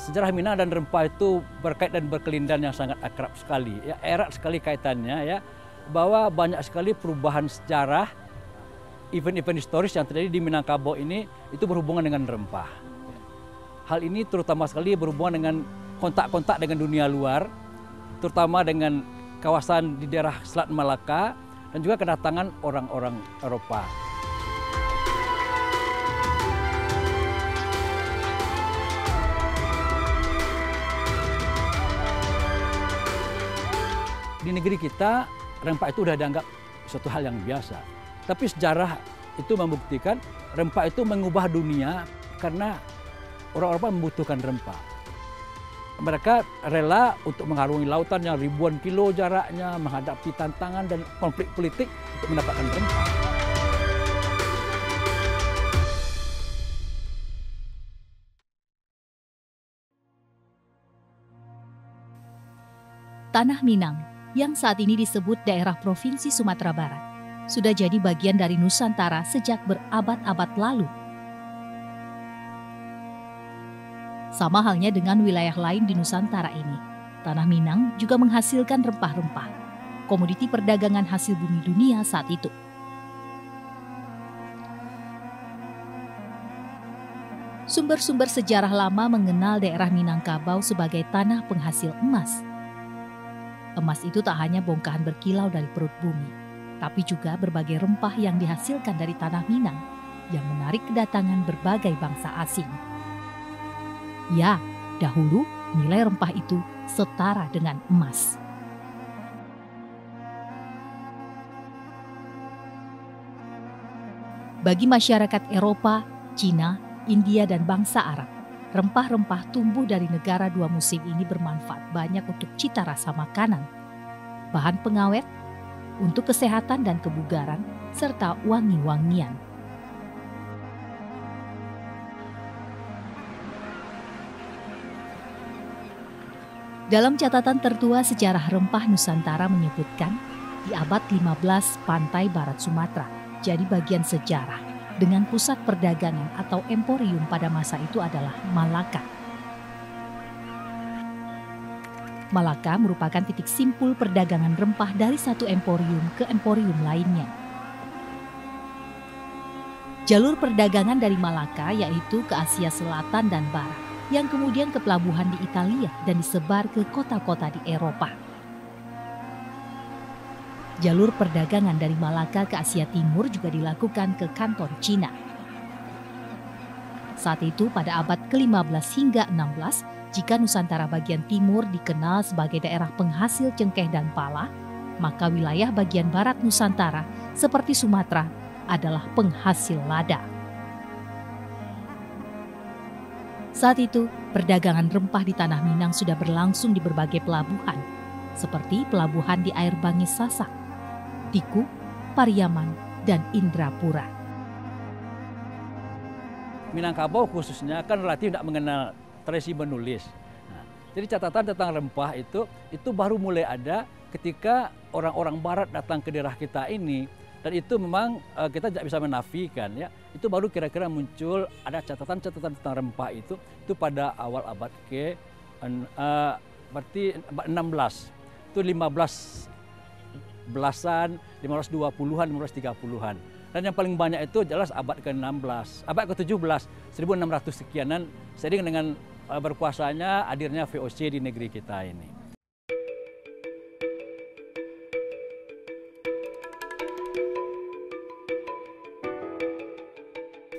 sejarah Minang dan rempah itu berkait dan berkelindan yang sangat akrab sekali. Ya, erat sekali kaitannya ya, bahwa banyak sekali perubahan sejarah, event-event historis yang terjadi di Minangkabau ini itu berhubungan dengan rempah. Hal ini terutama sekali berhubungan dengan kontak-kontak dengan dunia luar, terutama dengan kawasan di daerah Selat Malaka dan juga kedatangan orang-orang Eropa. Di negeri kita, rempah itu sudah dianggap suatu hal yang biasa. Tapi sejarah itu membuktikan rempah itu mengubah dunia karena orang Eropa membutuhkan rempah. Mereka rela untuk mengarungi lautan yang ribuan kilo jaraknya, menghadapi tantangan dan konflik politik untuk mendapatkan rempah. Tanah Minang yang saat ini disebut daerah Provinsi Sumatera Barat sudah jadi bagian dari Nusantara sejak berabad-abad lalu. Sama halnya dengan wilayah lain di Nusantara ini, Tanah Minang juga menghasilkan rempah-rempah, komoditi perdagangan hasil bumi dunia saat itu. Sumber-sumber sejarah lama mengenal daerah Minangkabau sebagai tanah penghasil emas. Emas itu tak hanya bongkahan berkilau dari perut bumi, tapi juga berbagai rempah yang dihasilkan dari tanah Minang yang menarik kedatangan berbagai bangsa asing. Ya, dahulu nilai rempah itu setara dengan emas. Bagi masyarakat Eropa, Cina, India, dan bangsa Arab, rempah-rempah tumbuh dari negara dua musim ini bermanfaat banyak untuk cita rasa makanan, bahan pengawet, untuk kesehatan dan kebugaran, serta wangi-wangian. Dalam catatan tertua sejarah rempah Nusantara menyebutkan, di abad 15 pantai barat Sumatera jadi bagian sejarah dengan pusat perdagangan atau emporium pada masa itu adalah Malaka. Malaka merupakan titik simpul perdagangan rempah dari satu emporium ke emporium lainnya. Jalur perdagangan dari Malaka yaitu ke Asia Selatan dan Barat, yang kemudian ke pelabuhan di Italia dan disebar ke kota-kota di Eropa. Jalur perdagangan dari Malaka ke Asia Timur juga dilakukan ke Kanton Cina. Saat itu pada abad ke-15 hingga 16, jika Nusantara bagian timur dikenal sebagai daerah penghasil cengkeh dan pala, maka wilayah bagian barat Nusantara seperti Sumatera adalah penghasil lada. Saat itu, perdagangan rempah di Tanah Minang sudah berlangsung di berbagai pelabuhan, seperti pelabuhan di air Bangis Sasak, Tiku, Pariaman, dan Indrapura. Minangkabau khususnya kan relatif tidak mengenal tradisi menulis. Nah, jadi catatan tentang rempah itu baru mulai ada ketika orang-orang barat datang ke daerah kita ini, dan itu memang kita tidak bisa menafikan ya. Itu baru kira-kira muncul ada catatan-catatan tentang rempah itu pada awal abad ke berarti abad 16. Itu 15 belasan, 1520-an, 1530-an. Dan yang paling banyak itu jelas abad ke-16, abad ke-17, 1600 sekianan, seiring dengan berkuasanya hadirnya VOC di negeri kita ini.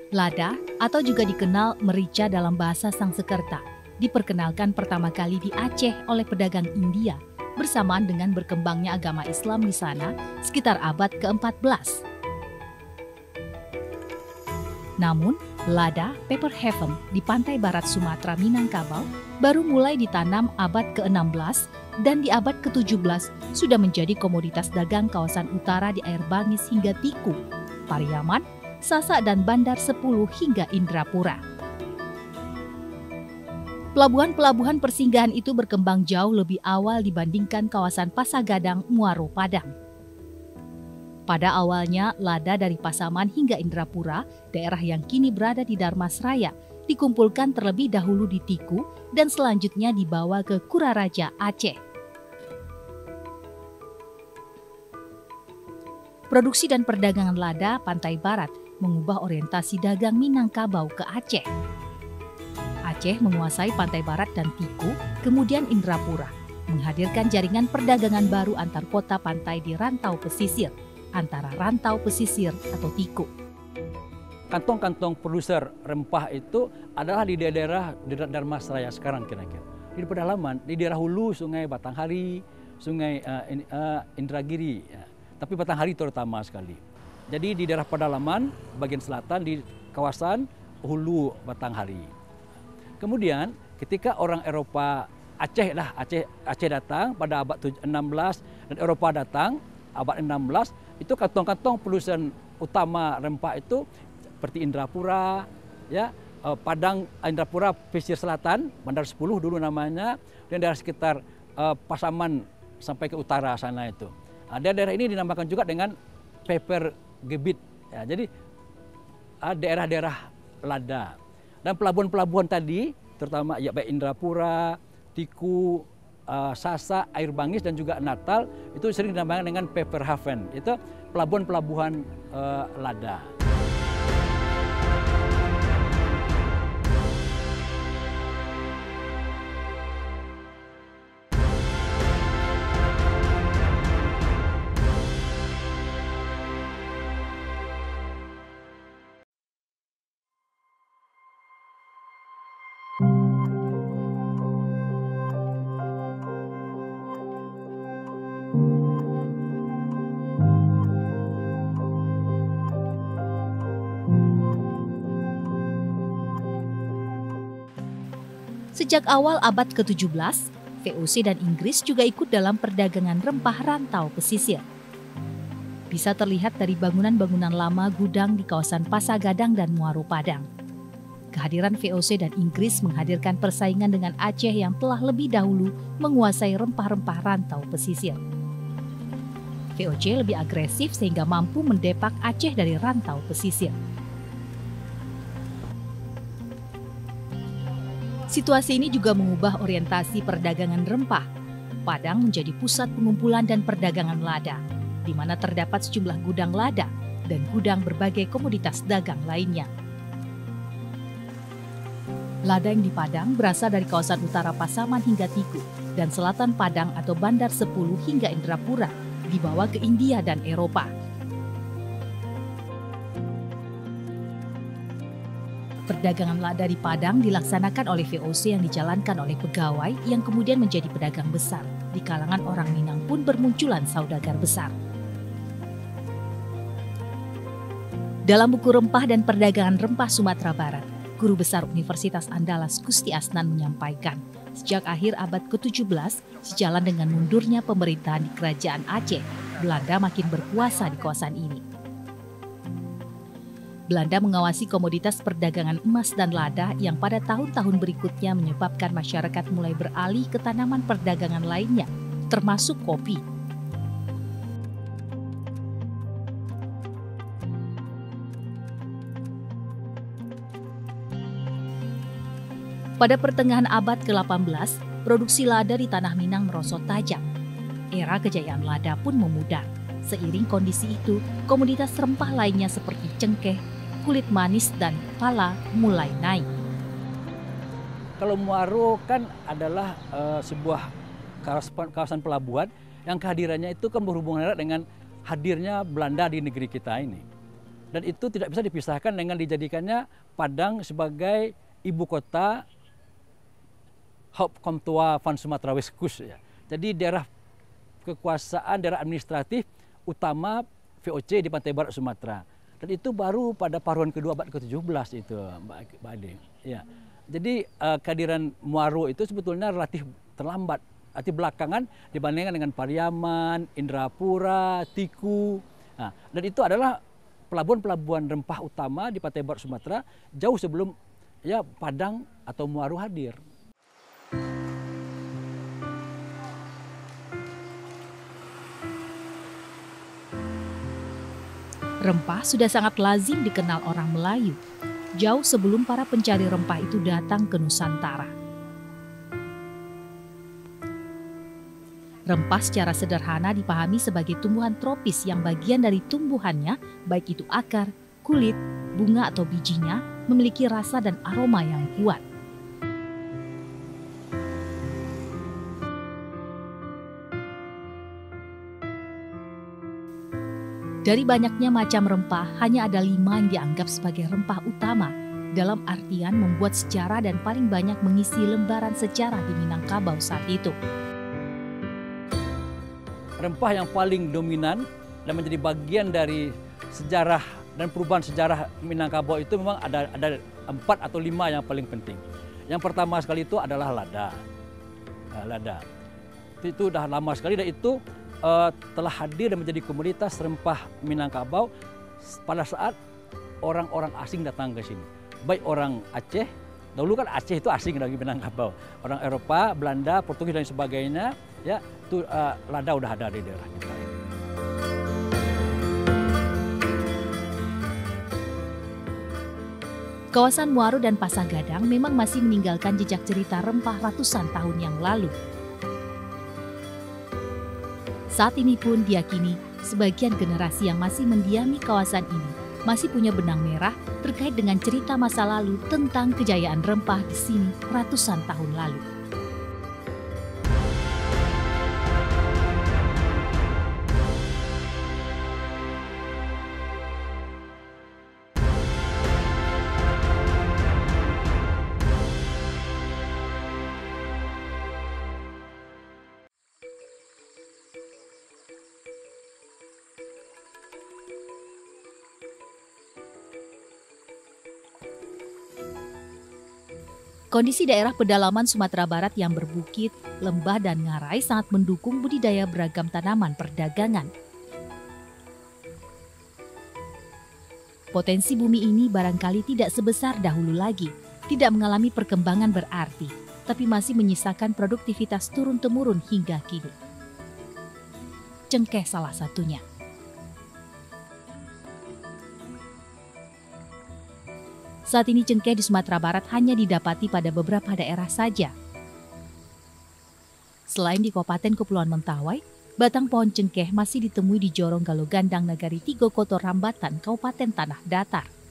Lada atau juga dikenal merica dalam bahasa Sangsekerta diperkenalkan pertama kali di Aceh oleh pedagang India bersamaan dengan berkembangnya agama Islam di sana sekitar abad ke-14. Namun, lada pepper heaven di pantai barat Sumatera Minangkabau baru mulai ditanam abad ke-16 dan di abad ke-17 sudah menjadi komoditas dagang kawasan utara di air Bangis hingga Tiku, Pariaman, Sasak dan Bandar 10 hingga Indrapura. Pelabuhan-pelabuhan persinggahan itu berkembang jauh lebih awal dibandingkan kawasan Pasagadang, Muaro, Padang. Pada awalnya, lada dari Pasaman hingga Indrapura, daerah yang kini berada di Darmasraya, dikumpulkan terlebih dahulu di Tiku dan selanjutnya dibawa ke Kuraraja, Aceh. Produksi dan perdagangan lada pantai barat mengubah orientasi dagang Minangkabau ke Aceh. Aceh menguasai pantai barat dan Tiku, kemudian Indrapura, menghadirkan jaringan perdagangan baru antar kota pantai di rantau pesisir, antara rantau pesisir atau Tiku. Kantong-kantong produser rempah itu adalah di daerah Darmasraya sekarang kira-kira. Di pedalaman, di daerah hulu Sungai Batanghari, Sungai Indragiri, ya. Tapi Batanghari terutama sekali. Jadi di daerah pedalaman, bagian selatan di kawasan hulu Batanghari. Kemudian ketika orang Eropa Aceh datang pada abad 16 dan Eropa datang abad 16, itu kantong-kantong produsen utama rempah itu seperti Indrapura, ya, Padang, Indrapura pesisir selatan, Bandar 10 dulu namanya, dan daerah sekitar Pasaman sampai ke utara sana itu. Daerah ini dinamakan juga dengan Paper Gebit. Ya, jadi daerah-daerah lada. Dan pelabuhan-pelabuhan tadi, terutama ya baik Indrapura, Tiku, Sasak, Air Bangis dan juga Natal, itu sering dinamakan dengan Paper Haven. Itu pelabuhan-pelabuhan lada. Sejak awal abad ke-17, VOC dan Inggris juga ikut dalam perdagangan rempah rantau pesisir. Bisa terlihat dari bangunan-bangunan lama gudang di kawasan Pasagadang dan Muaro Padang. Kehadiran VOC dan Inggris menghadirkan persaingan dengan Aceh yang telah lebih dahulu menguasai rempah-rempah rantau pesisir. VOC lebih agresif sehingga mampu mendepak Aceh dari rantau pesisir. Situasi ini juga mengubah orientasi perdagangan rempah. Padang menjadi pusat pengumpulan dan perdagangan lada, di mana terdapat sejumlah gudang lada dan gudang berbagai komoditas dagang lainnya. Lada yang di Padang berasal dari kawasan utara Pasaman hingga Tiku, dan selatan Padang atau Bandar 10 hingga Indrapura, dibawa ke India dan Eropa. Perdagangan lada di Padang dilaksanakan oleh VOC yang dijalankan oleh pegawai yang kemudian menjadi pedagang besar. Di kalangan orang Minang pun bermunculan saudagar besar. Dalam buku Rempah dan Perdagangan Rempah Sumatera Barat, Guru Besar Universitas Andalas Gusti Asnan menyampaikan, sejak akhir abad ke-17, sejalan dengan mundurnya pemerintahan di Kerajaan Aceh, Belanda makin berkuasa di kawasan ini. Belanda mengawasi komoditas perdagangan emas dan lada yang pada tahun-tahun berikutnya menyebabkan masyarakat mulai beralih ke tanaman perdagangan lainnya, termasuk kopi. Pada pertengahan abad ke-18, produksi lada di Tanah Minang merosot tajam. Era kejayaan lada pun memudar. Seiring kondisi itu, komoditas rempah lainnya seperti cengkeh, kulit manis dan pala mulai naik. Kalau Muaro kan adalah sebuah kawasan pelabuhan yang kehadirannya itu kan berhubungan erat dengan hadirnya Belanda di negeri kita ini. Dan itu tidak bisa dipisahkan dengan dijadikannya Padang sebagai ibu kota Hauptkomtua van Sumatera West Coast. Ya. Jadi daerah kekuasaan, daerah administratif utama VOC di pantai barat Sumatera. Dan itu baru pada paruhan kedua abad ke-17 itu, Mbak Ade. Ya. Jadi kehadiran Muaro itu sebetulnya relatif terlambat, relatif belakangan dibandingkan dengan Pariaman, Indrapura, Tiku. Nah, dan itu adalah pelabuhan-pelabuhan rempah utama di pantai barat Sumatera jauh sebelum ya Padang atau Muaro hadir. Rempah sudah sangat lazim dikenal orang Melayu. jauh sebelum para pencari rempah itu datang ke Nusantara. Rempah secara sederhana dipahami sebagai tumbuhan tropis yang bagian dari tumbuhannya, baik itu akar, kulit, bunga atau bijinya, memiliki rasa dan aroma yang kuat. Dari banyaknya macam rempah, hanya ada 5 yang dianggap sebagai rempah utama, dalam artian membuat sejarah dan paling banyak mengisi lembaran sejarah di Minangkabau saat itu. Rempah yang paling dominan dan menjadi bagian dari sejarah dan perubahan sejarah Minangkabau itu memang ada 4 atau 5 yang paling penting. Yang pertama sekali itu adalah lada. Lada. Itu sudah lama sekali dan itu telah hadir dan menjadi komoditas rempah Minangkabau pada saat orang-orang asing datang ke sini. Baik orang Aceh, dahulu kan Aceh itu asing bagi Minangkabau. Orang Eropa, Belanda, Portugis dan sebagainya, ya itu lada udah ada di daerah kita. Kawasan Muaro dan Pasagadang memang masih meninggalkan jejak cerita rempah ratusan tahun yang lalu. Saat ini pun diyakini sebagian generasi yang masih mendiami kawasan ini masih punya benang merah terkait dengan cerita masa lalu tentang kejayaan rempah di sini ratusan tahun lalu. Kondisi daerah pedalaman Sumatera Barat yang berbukit, lembah, dan ngarai sangat mendukung budidaya beragam tanaman perdagangan. Potensi bumi ini barangkali tidak sebesar dahulu lagi, tidak mengalami perkembangan berarti, tapi masih menyisakan produktivitas turun-temurun hingga kini. Cengkeh salah satunya. Saat ini cengkeh di Sumatera Barat hanya didapati pada beberapa daerah saja. Selain di Kabupaten Kepulauan Mentawai, batang pohon cengkeh masih ditemui di Jorong Galogandang Nagari Tigo Kotor Rambatan, Kabupaten Tanah Datar.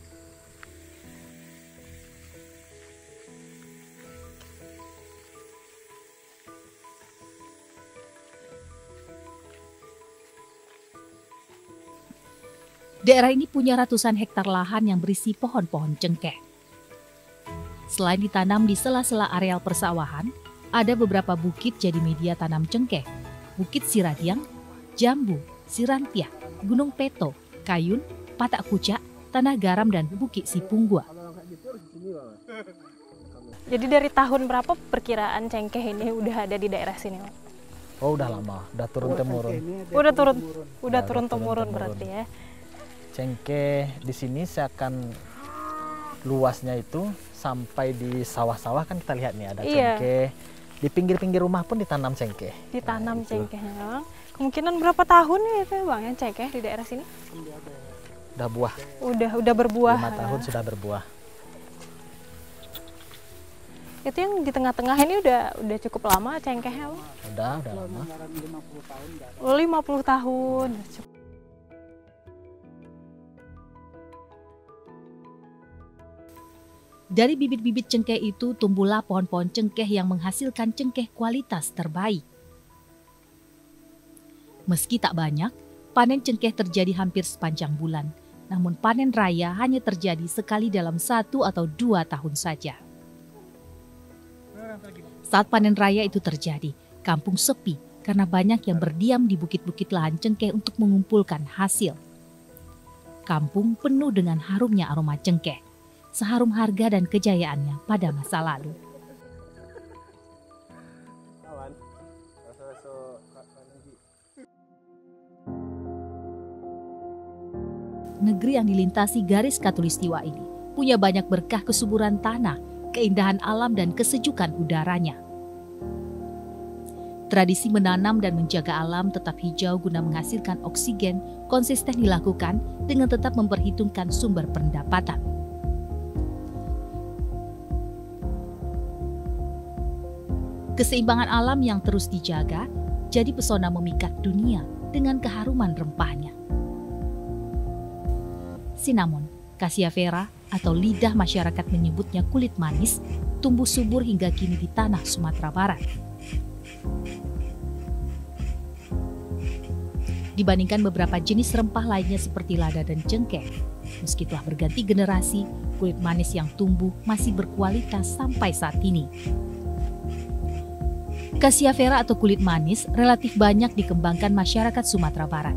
Daerah ini punya ratusan hektar lahan yang berisi pohon-pohon cengkeh. Selain ditanam di sela-sela areal persawahan, ada beberapa bukit jadi media tanam cengkeh. Bukit Siradiang, Jambu, Sirantiah, Gunung Peto, Kayun, Patak Kucak, Tanah Garam, dan Bukit Sipunggua. Jadi dari tahun berapa perkiraan cengkeh ini udah ada di daerah sini? Oh, udah lama, udah turun-temurun. Udah turun-temurun berarti ya. Cengkeh di sini seakan luasnya itu sampai di sawah-sawah kan kita lihat nih ada cengkeh. Di pinggir-pinggir rumah pun ditanam cengkeh. Ditanam cengkehnya. Kemungkinan berapa tahun ya itu Bang ya cengkeh di daerah sini? Udah buah. Udah berbuah. 5 tahun sudah berbuah. Itu yang di tengah-tengah ini udah cukup lama cengkehnya, Bang? Udah lama. 50 tahun. Dari bibit-bibit cengkeh itu tumbuhlah pohon-pohon cengkeh yang menghasilkan cengkeh kualitas terbaik. Meski tak banyak, panen cengkeh terjadi hampir sepanjang bulan. Namun panen raya hanya terjadi sekali dalam 1 atau 2 tahun saja. Saat panen raya itu terjadi, kampung sepi karena banyak yang berdiam di bukit-bukit lahan cengkeh untuk mengumpulkan hasil. Kampung penuh dengan harumnya aroma cengkeh. Seharum harga dan kejayaannya pada masa lalu. Negeri yang dilintasi garis khatulistiwa ini punya banyak berkah kesuburan tanah, keindahan alam dan kesejukan udaranya. Tradisi menanam dan menjaga alam tetap hijau guna menghasilkan oksigen konsisten dilakukan dengan tetap memperhitungkan sumber pendapatan. Keseimbangan alam yang terus dijaga jadi pesona memikat dunia dengan keharuman rempahnya. Cinnamon, Cassia vera atau lidah masyarakat menyebutnya kulit manis, tumbuh subur hingga kini di tanah Sumatera Barat. Dibandingkan beberapa jenis rempah lainnya seperti lada dan cengkeh, meski telah berganti generasi, kulit manis yang tumbuh masih berkualitas sampai saat ini. Cassia vera atau kulit manis relatif banyak dikembangkan masyarakat Sumatera Barat.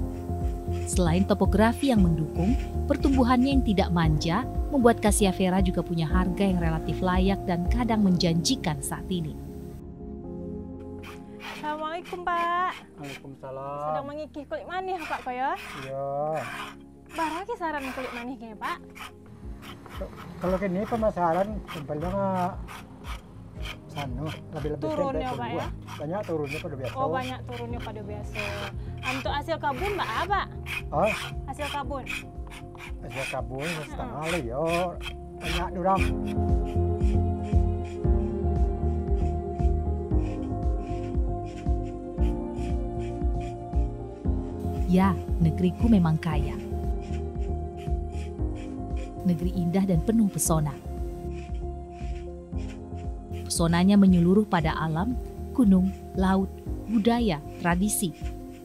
Selain topografi yang mendukung, pertumbuhannya yang tidak manja membuat Cassia vera juga punya harga yang relatif layak dan kadang menjanjikan saat ini. Assalamualaikum Pak. Waalaikumsalam. Sedang mengikih kulit manis Pak Koyo? Iya. Barang kisaran kulit manisnya Pak? Kalau kini pemasaran tempelnya lebih turunnya Pak ya? Banyak turunnya pada biasa. Oh banyak turunnya pada biasa. Untuk hasil kabun Pak apa? Oh, Hasil kabun? hasil kabun setengah lah yo. Banyak durang. Ya, negeriku memang kaya. Negeri indah dan penuh pesona. Pesonanya menyeluruh pada alam, gunung, laut, budaya, tradisi,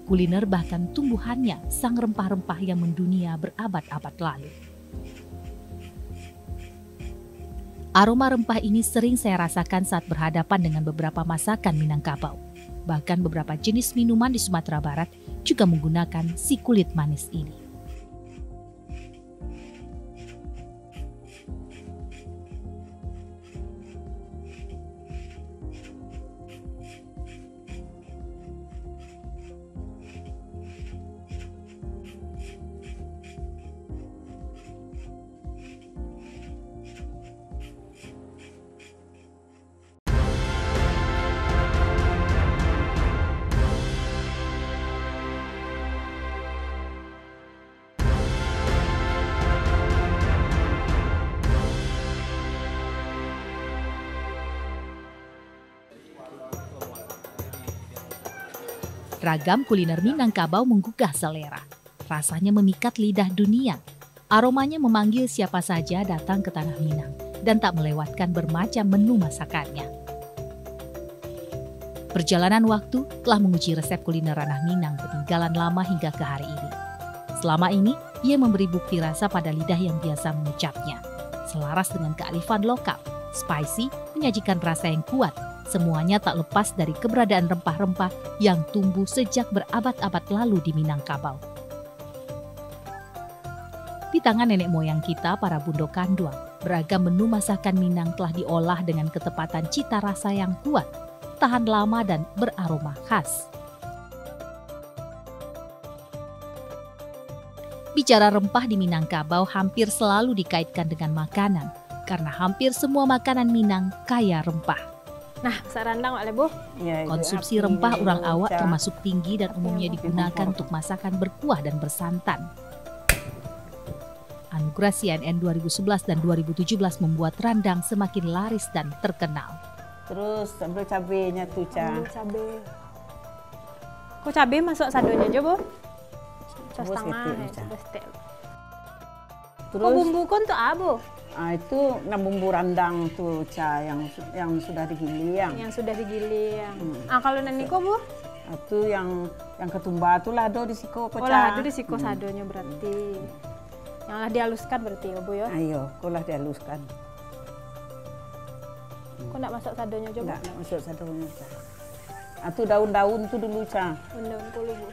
kuliner bahkan tumbuhannya sang rempah-rempah yang mendunia berabad-abad lalu. Aroma rempah ini sering saya rasakan saat berhadapan dengan beberapa masakan Minangkabau. Bahkan beberapa jenis minuman di Sumatera Barat juga menggunakan si kulit manis ini. Ragam kuliner Minangkabau menggugah selera. Rasanya memikat lidah dunia. Aromanya memanggil siapa saja datang ke tanah Minang dan tak melewatkan bermacam menu masakannya. Perjalanan waktu telah menguji resep kuliner ranah Minang peninggalan lama hingga ke hari ini. Selama ini, ia memberi bukti rasa pada lidah yang biasa mengucapnya. Selaras dengan kearifan lokal, spicy menyajikan rasa yang kuat. Semuanya tak lepas dari keberadaan rempah-rempah yang tumbuh sejak berabad-abad lalu di Minangkabau. Di tangan nenek moyang kita, para Bundo Kanduang, beragam menu masakan Minang telah diolah dengan ketepatan cita rasa yang kuat, tahan lama dan beraroma khas. Bicara rempah di Minangkabau hampir selalu dikaitkan dengan makanan, karena hampir semua makanan Minang kaya rempah. Nah, sarandang Pak Lebu. Konsumsi rempah urang awak termasuk tinggi dan umumnya digunakan untuk masakan berkuah dan bersantan. Anugerah CNN 2011 dan 2017 membuat randang semakin laris dan terkenal. Terus sambal cabenya tuh, Ca. Sambal cabe. Kok cabe masuk sadonya aja, Bu? Setengah, setek. Terus bumbu kon tuh abu? Itu bumbu randang tuh, Ca, yang sudah digiling. Yang sudah digiling. Kalau naniko, Bu? Itu yang ketumbar tuh lado di siko, Ca. Oh, lado di siko sadonya berarti. Yang lah dihaluskan berarti ya, Bu ya? Ayo, kok lah dihaluskan. Kok enggak masuk sadonya aja, Bu? Enggak masuk sadonya, Ca. Itu daun-daun tuh dulu, Ca. Daun-daun dulu, Bu.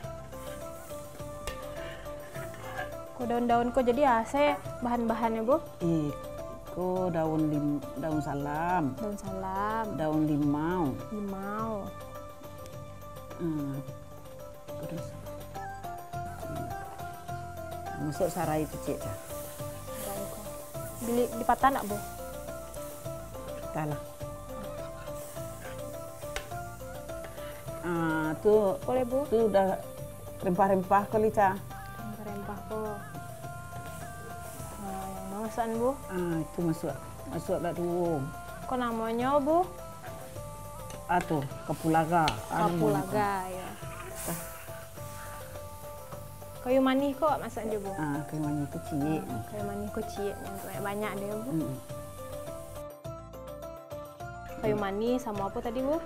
Kok daun-daun kok jadi AC bahan-bahannya, Bu? Kok daun salam. Daun salam. Daun limau. Limau. Terus masuk sarai kecil, Ca. Beli di patah nak, Bu? Kalah. Tuh, boleh, Bu? Tuh udah rempah-rempah kali, Ca. Rempah kok. Yang masakan, Bu? Itu masuk dulu. Kok namanya, Bu? kapulaga. Kapulaga ya. Kayu manis kok masak aja, Bu? Kayu manis kecil. Kayu manis kecil banyak deh, Bu. Kayu manis sama apa tadi, Bu?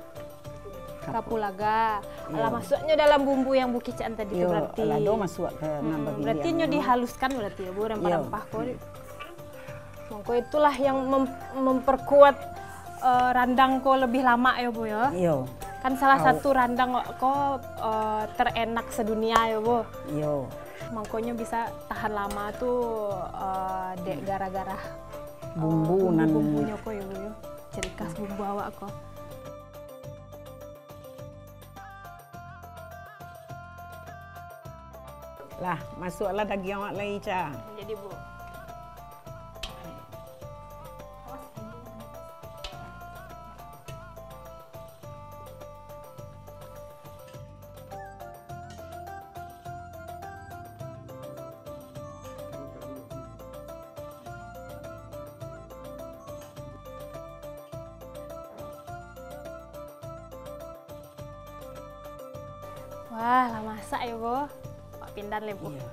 Kapulaga. Alah, masuknya dalam bumbu yang Bu Kicaan tadi itu berarti. Lado masuk ke nambah berarti nyo dihaluskan berarti ya, Bu, rempah-rempah kok. Mongko itulah yang memperkuat randang kok lebih lama ya, Bu ya. Iya. Kan salah satu randang kok terenak sedunia ya, Bu. Iya. Mangkonya bisa tahan lama tuh dek gara-gara bumbunya kok ya, Bu ya. Ciri khas bumbu awak kok. Lah, masuklah daging awak lagi, Ca. Jadi, Bu. Wah, lah masak ya, Bu. Pak pindan le, Bu. Iya.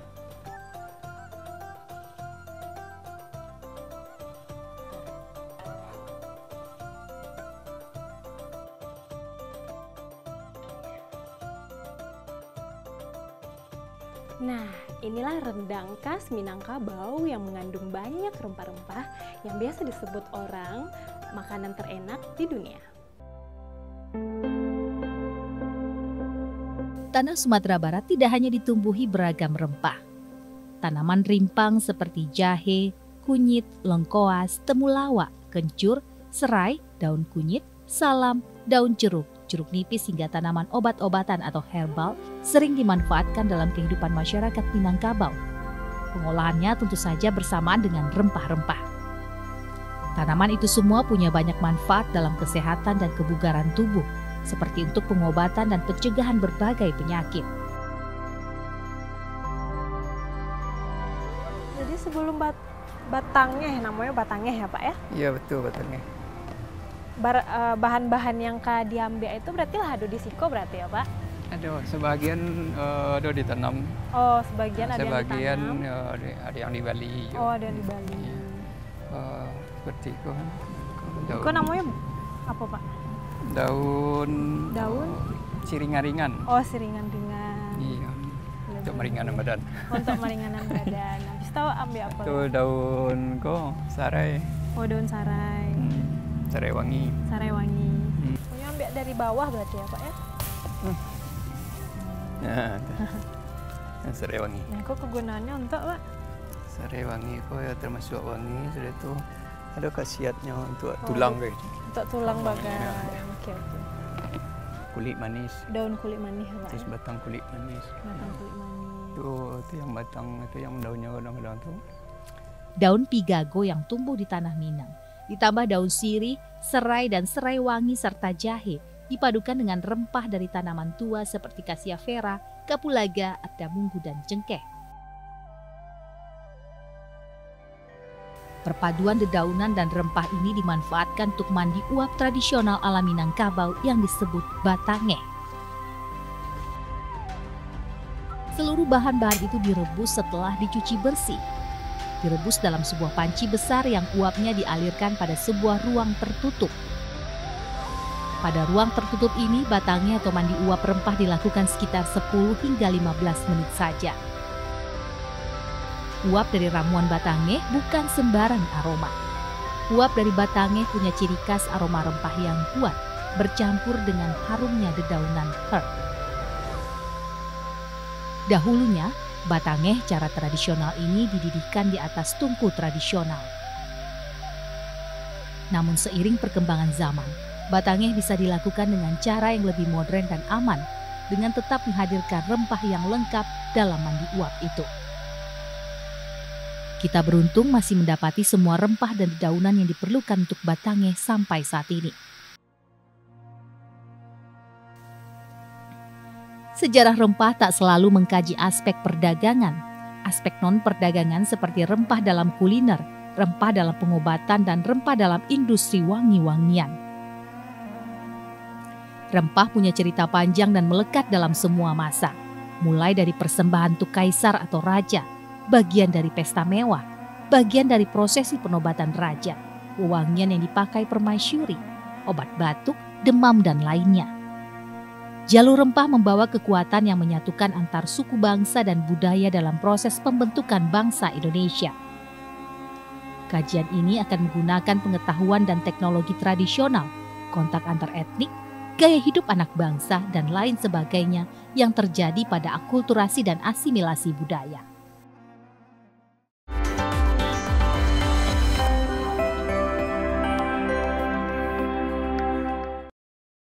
Nah, inilah rendang khas Minangkabau yang mengandung banyak rempah-rempah yang biasa disebut orang makanan terenak di dunia. Tanah Sumatera Barat tidak hanya ditumbuhi beragam rempah. Tanaman rimpang seperti jahe, kunyit, lengkoas, temulawak, kencur, serai, daun kunyit, salam, daun jeruk, jeruk nipis hingga tanaman obat-obatan atau herbal sering dimanfaatkan dalam kehidupan masyarakat Minangkabau. Pengolahannya tentu saja bersamaan dengan rempah-rempah. Tanaman itu semua punya banyak manfaat dalam kesehatan dan kebugaran tubuh, seperti untuk pengobatan dan pencegahan berbagai penyakit. Jadi sebelum batangnya, namanya batangnya ya, Pak ya? Iya, betul batangnya. Bahan-bahan yang diambil itu berarti lah ada di siko berarti ya, Pak? Ada sebagian ada ditanam. Oh, sebagian ada sebagian yang ditanam. ada yang di Bali. Oh, ada yang di Bali. Seperti itu. Itu namanya apa, Pak? Daun siringan-ringan. Oh, siringan-ringan. Iya. Untuk meringankan badan. Untuk meringankan badan. Habis tahu ambil apa? Itu daun sarai. Oh, daun sarai. Sarai wangi. Sarai wangi. Punya ambil dari bawah berarti ya, Pak ya? Nah, sarai wangi. Nah, kok kegunaannya untuk, Pak? Sarai wangi kok ya termasuk wangi sudah itu ada khasiatnya untuk tulang guys. Untuk tulang bagan. Oke. Kulit manis. Daun kulit manis, Pak. Terus batang kulit manis. Batang kulit manis. Itu yang batang itu yang daunnya kadang-kadang tuh. Daun pigago yang tumbuh di tanah Minang, ditambah daun sirih, serai dan serai wangi serta jahe, dipadukan dengan rempah dari tanaman tua seperti Cassia vera, kapulaga, adamunggu dan cengkeh. Perpaduan dedaunan dan rempah ini dimanfaatkan untuk mandi uap tradisional ala Minangkabau yang disebut batangeh. Seluruh bahan-bahan itu direbus setelah dicuci bersih. Direbus dalam sebuah panci besar yang uapnya dialirkan pada sebuah ruang tertutup. Pada ruang tertutup ini, batangnya atau mandi uap rempah dilakukan sekitar 10 hingga 15 menit saja. Uap dari ramuan batangeh bukan sembarang aroma. Uap dari batangeh punya ciri khas aroma rempah yang kuat, bercampur dengan harumnya dedaunan herb. Dahulunya, batangeh cara tradisional ini dididihkan di atas tungku tradisional. Namun seiring perkembangan zaman, batangeh bisa dilakukan dengan cara yang lebih modern dan aman, dengan tetap menghadirkan rempah yang lengkap dalam mandi uap itu. Kita beruntung masih mendapati semua rempah dan dedaunan yang diperlukan untuk batangeh sampai saat ini. Sejarah rempah tak selalu mengkaji aspek perdagangan. Aspek non-perdagangan seperti rempah dalam kuliner, rempah dalam pengobatan, dan rempah dalam industri wangi-wangian. Rempah punya cerita panjang dan melekat dalam semua masa. Mulai dari persembahan untuk kaisar atau raja, bagian dari pesta mewah, bagian dari prosesi penobatan raja, wewangian yang dipakai permaisuri, obat batuk, demam, dan lainnya. Jalur rempah membawa kekuatan yang menyatukan antar suku bangsa dan budaya dalam proses pembentukan bangsa Indonesia. Kajian ini akan menggunakan pengetahuan dan teknologi tradisional, kontak antar etnik, gaya hidup anak bangsa, dan lain sebagainya yang terjadi pada akulturasi dan asimilasi budaya.